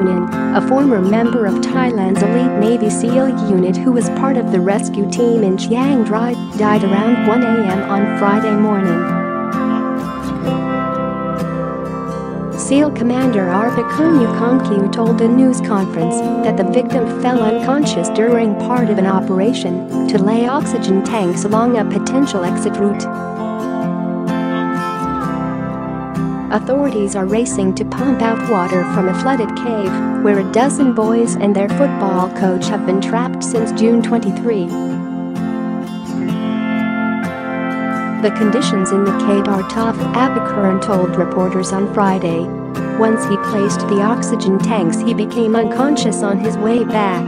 Kunan, a former member of Thailand's elite Navy SEAL unit who was part of the rescue team in Chiang Rai, died around 1 a.m. on Friday morning. SEAL Commander Arpakorn Yookongkaew told a news conference that the victim fell unconscious during part of an operation to lay oxygen tanks along a potential exit route. Authorities are racing to pump out water from a flooded cave where a dozen boys and their football coach have been trapped since June 23. The conditions in the cave are tough, Apakorn told reporters on Friday. Once he placed the oxygen tanks, he became unconscious on his way back.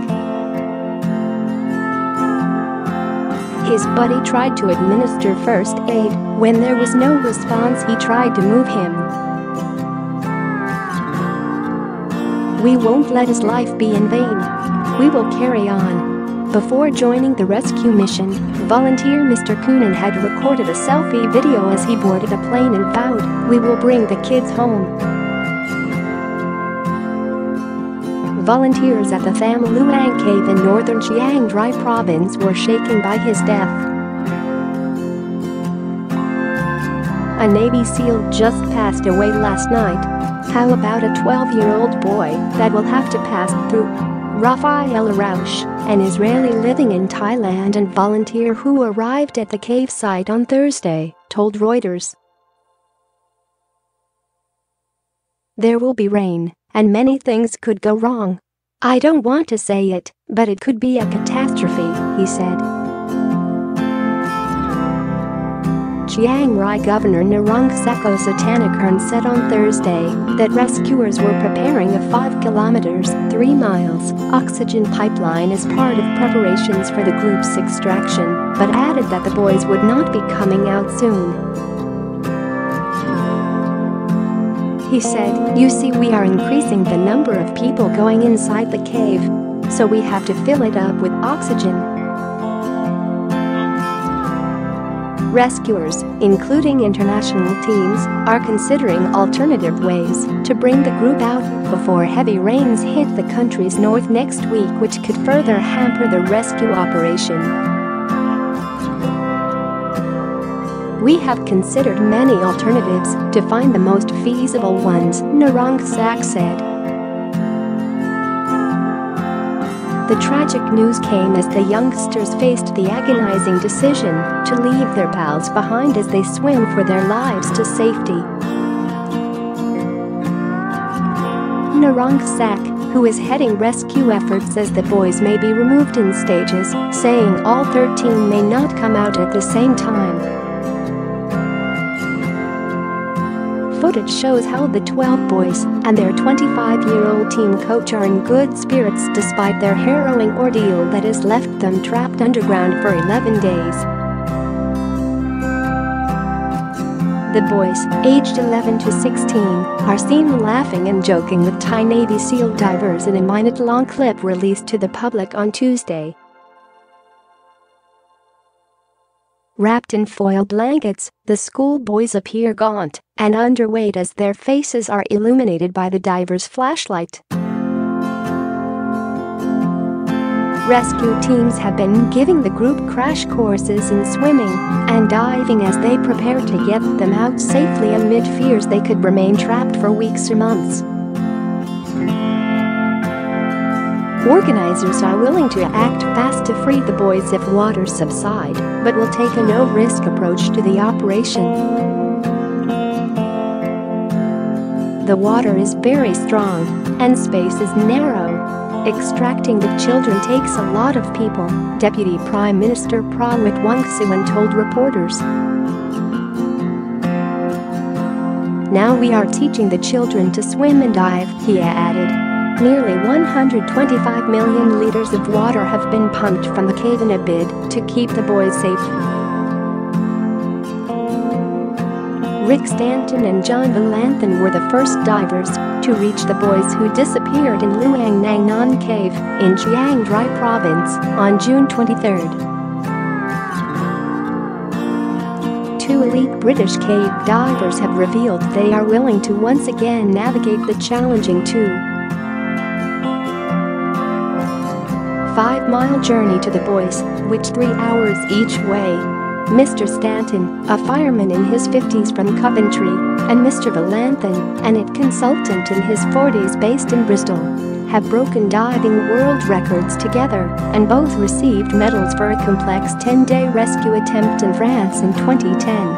His buddy tried to administer first aid. When there was no response, he tried to move him. "We won't let his life be in vain. We will carry on." Before joining the rescue mission, volunteer Mr Kunan had recorded a selfie video as he boarded a plane and vowed, "We will bring the kids home." Volunteers at the Tham Luang cave in northern Chiang Rai province were shaken by his death. A Navy SEAL just passed away last night. How about a 12-year-old boy that will have to pass through? Rafael Aroush, an Israeli living in Thailand and volunteer who arrived at the cave site on Thursday, told Reuters. "There will be rain, and many things could go wrong. I don't want to say it, but it could be a catastrophe," he said. Chiang Rai Governor Narongsak Osottanakorn said on Thursday that rescuers were preparing a 5 kilometers (3 miles) oxygen pipeline as part of preparations for the group's extraction, but added that the boys would not be coming out soon. He said, "You see, we are increasing the number of people going inside the cave, so we have to fill it up with oxygen." Rescuers, including international teams, are considering alternative ways to bring the group out before heavy rains hit the country's north next week, which could further hamper the rescue operation. "We have considered many alternatives to find the most feasible ones," Narongsak said. The tragic news came as the youngsters faced the agonizing decision to leave their pals behind as they swim for their lives to safety. Narongsak, who is heading rescue efforts, says the boys may be removed in stages, saying all 13 may not come out at the same time. Footage shows how the 12 boys and their 25-year-old team coach are in good spirits despite their harrowing ordeal that has left them trapped underground for 11 days. The boys, aged 11 to 16, are seen laughing and joking with Thai Navy SEAL divers in a minute-long clip released to the public on Tuesday. Wrapped in foil blankets, the schoolboys appear gaunt and underweight as their faces are illuminated by the diver's flashlight. Rescue teams have been giving the group crash courses in swimming and diving as they prepare to get them out safely amid fears they could remain trapped for weeks or months. Organizers are willing to act fast to free the boys if waters subside, but will take a no-risk approach to the operation. The water is very strong, and space is narrow. Extracting the children takes a lot of people, Deputy Prime Minister Prawit Wongsuwan told reporters. "Now we are teaching the children to swim and dive," he added. Nearly 125 million liters of water have been pumped from the cave in a bid to keep the boys safe. Rick Stanton and John Valanthan were the first divers to reach the boys who disappeared in Luang Nang Non Cave in Chiang Rai province on June 23. Two elite British cave divers have revealed they are willing to once again navigate the challenging 5-mile journey to the boys, which 3 hours each way. Mr. Stanton, a fireman in his 50s from Coventry, and Mr. Valanthan, an IT consultant in his 40s based in Bristol, have broken diving world records together and both received medals for a complex 10-day rescue attempt in France in 2010.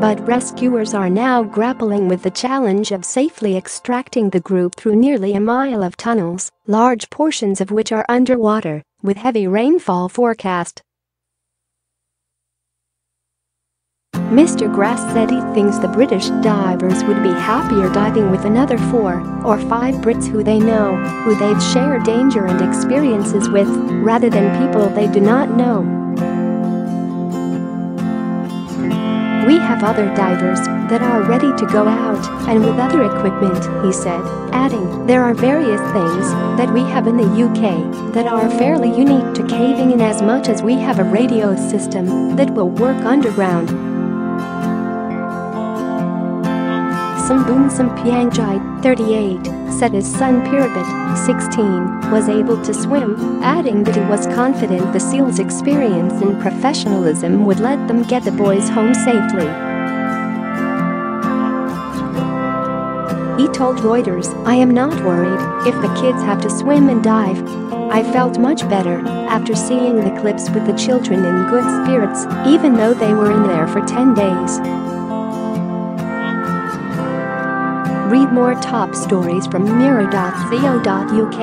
But rescuers are now grappling with the challenge of safely extracting the group through nearly a mile of tunnels, large portions of which are underwater, with heavy rainfall forecast. Mr. Grass said he thinks the British divers would be happier diving with another 4 or 5 Brits who they know, who they've shared danger and experiences with, rather than people they do not know. "We have other divers that are ready to go out and with other equipment," he said, adding, "There are various things that we have in the UK that are fairly unique to caving in as much as we have a radio system that will work underground." Samboon Sampyangjai, 38, said his son Pirabit, 16, was able to swim, adding that he was confident the SEALs' experience and professionalism would let them get the boys home safely. He told Reuters, "I am not worried if the kids have to swim and dive. I felt much better after seeing the clips with the children in good spirits, even though they were in there for 10 days. Read more top stories from mirror.co.uk.